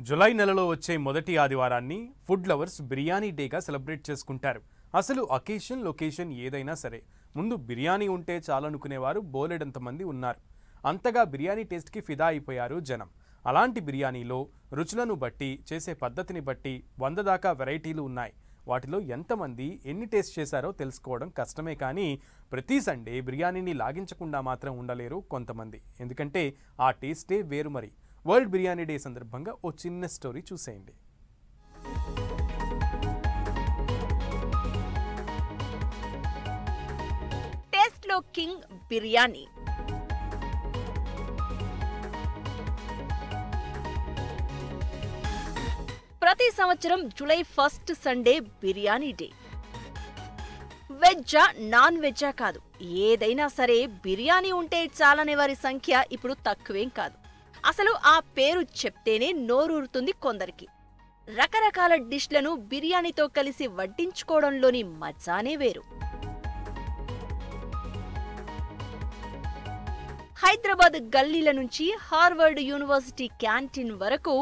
July నెలలో వచ్చే మొదటి ఆదివారాన్ని ఫుడ్ లవర్స్ బిర్యానీ డేగా సెలబ్రేట్ చేసుకుంటారు. అసలు అకేషన్ లొకేషన్ ఏదైనా సరే ముందు బిర్యానీ ఉంటే చాలనుకునేవారు బోలెడంత మంది ఉన్నారు. అంతగా బిర్యానీ టేస్ట్కి ఫిదా అయిపోయారు జనం. అలాంటి బిర్యానీలో రుచులను బట్టి చేసే పద్ధతిని బట్టి 100 దాకా వెరైటీలు ఉన్నాయి. వాటిలో ఎంతమంది ఎన్ని టేస్ట్ చేశారో తెలుసుకోవడం కష్టమే. కానీ ప్రతి సండే బిర్యానీని లాగించకుండా మాత్రం ఉండలేరు కొంతమంది. ఎందుకంటే ఆ టేస్టే వేరు. మరి వరల్డ్ బిర్యానీ డే సందర్భంగా ఓ చిన్న స్టోరీ చూసేయండి. టేస్ట్ లో కింగ్ బిర్యానీ. ప్రతి సంవత్సరం జూలై 1 సండే బిర్యానీ డే. వెజ్జా నాన్ వెజ్జా కాదు, ఏదైనా సరే బిర్యానీ ఉంటే చాలనే వారి సంఖ్య ఇప్పుడు తక్కువేం కాదు. అసలు ఆ పేరు చెప్తేనే నోరూరుతుంది కొందరికి. రకరకాల డిష్లను బిర్యానీతో కలిసి వడ్డించుకోవడంలోని మజానే వేరు. హైదరాబాద్ గల్లీల నుంచి హార్వర్డ్ యూనివర్సిటీ క్యాంటీన్ వరకు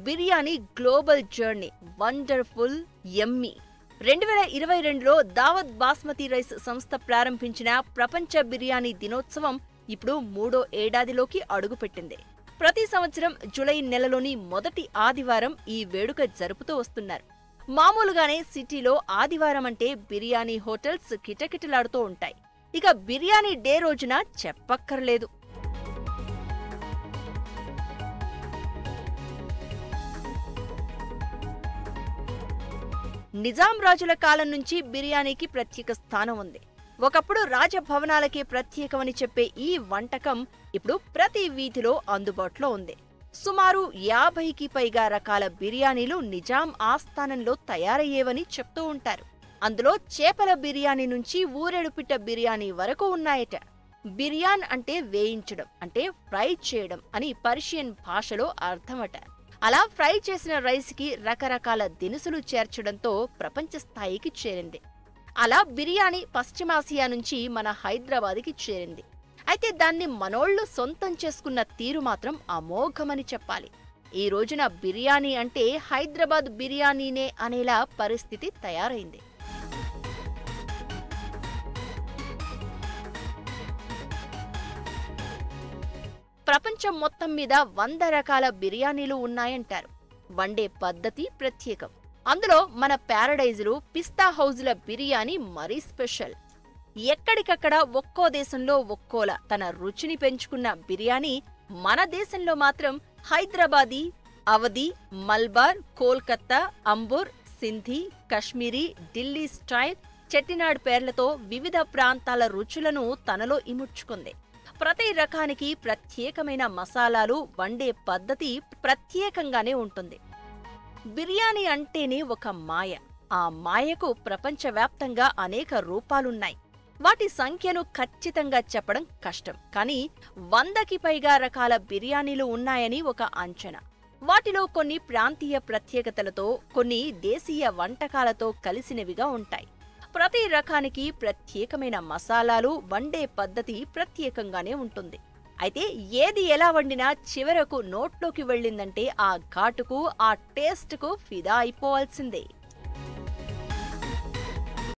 బిర్యానీ గ్లోబల్ జర్నీ, వండర్ఫుల్, యమ్మీ. 2022లో దావత్ బాస్మతి రైస్ సంస్థ ప్రారంభించిన ప్రపంచ బిర్యానీ దినోత్సవం ఇప్పుడు 3వ ఏడాదిలోకి అడుగుపెట్టింది. ప్రతి సంవత్సరం జూలై నెలలోని మొదటి ఆదివారం ఈ వేడుక జరుపుతూ వస్తున్నారు. మామూలుగానే సిటీలో ఆదివారం అంటే బిర్యానీ హోటల్స్ కిటకిటలాడుతూ ఉంటాయి. ఇక బిర్యానీ డే రోజున చెప్పక్కర్లేదు. నిజాం రాజుల కాలం నుంచి బిర్యానీకి ప్రత్యేక స్థానం ఉంది. ఒకప్పుడు రాజభవనాలకే ప్రత్యేకమని చెప్పే ఈ వంటకం ఇప్పుడు ప్రతి వీధిలో అందుబాటులో ఉంది. సుమారు 50కి పైగా రకాల బిర్యానీలు నిజాం ఆస్థానంలో తయారయ్యేవని చెప్తూ ఉంటారు. అందులో చేపల బిర్యానీ నుంచి ఊరెడుపిట్ట బిర్యానీ వరకు ఉన్నాయట. బిర్యాన్ అంటే వేయించడం, అంటే ఫ్రై చేయడం అని పర్షియన్ భాషలో అర్థమట. అలా ఫ్రై చేసిన రైస్కి రకరకాల దినుసులు చేర్చడంతో ప్రపంచ స్థాయికి చేరింది. అలా బిర్యానీ పశ్చిమాసియా నుంచి మన హైదరాబాద్కి చేరింది. అయితే దాన్ని మనోళ్లు సొంతం చేసుకున్న తీరు మాత్రం అమోఘమని చెప్పాలి. ఈ రోజున బిర్యానీ అంటే హైదరాబాద్ బిర్యానీనే అనేలా పరిస్థితి తయారైంది. ప్రపంచం మొత్తం మీద 100 రకాల బిర్యానీలు ఉన్నాయంటారు. వండే పద్ధతి ప్రత్యేకం. అందులో మన ప్యారడైజులు, పిస్తా హౌజుల బిర్యానీ మరీ స్పెషల్. ఎక్కడికక్కడ ఒక్కో దేశంలో ఒక్కోలా తన రుచిని పెంచుకున్న బిర్యానీ మన దేశంలో మాత్రం హైదరాబాదీ, అవధి, మల్బార్, కోల్కతా, అంబూర్, సింధీ, కశ్మీరీ, ఢిల్లీ స్టైల్, చెట్టినాడ్ పేర్లతో వివిధ ప్రాంతాల రుచులను తనలో ఇముడ్చుకుంది. ప్రతి రకానికి ప్రత్యేకమైన మసాలాలు, వండే పద్ధతి ప్రత్యేకంగానే ఉంటుంది. బిర్యానీ అంటేనే ఒక మాయ. ఆ మాయకు ప్రపంచవ్యాప్తంగా అనేక రూపాలున్నాయి. వాటి సంఖ్యను ఖచ్చితంగా చెప్పడం కష్టం. కానీ 100కి పైగా రకాల బిర్యానీలు ఉన్నాయని ఒక అంచనా. వాటిలో కొన్ని ప్రాంతీయ ప్రత్యేకతలతో, కొన్ని దేశీయ వంటకాలతో కలిసినవిగా ఉంటాయి. ప్రతి రకానికి ప్రత్యేకమైన మసాలాలు, వండే పద్ధతి ప్రత్యేకంగానే ఉంటుంది. అయితే ఏది ఎలా వండినా చివరకు నోట్లోకి వెళ్ళిందంటే ఆ ఘాటుకు, ఆ టేస్ట్కు ఫిదా అయిపోవాల్సిందే.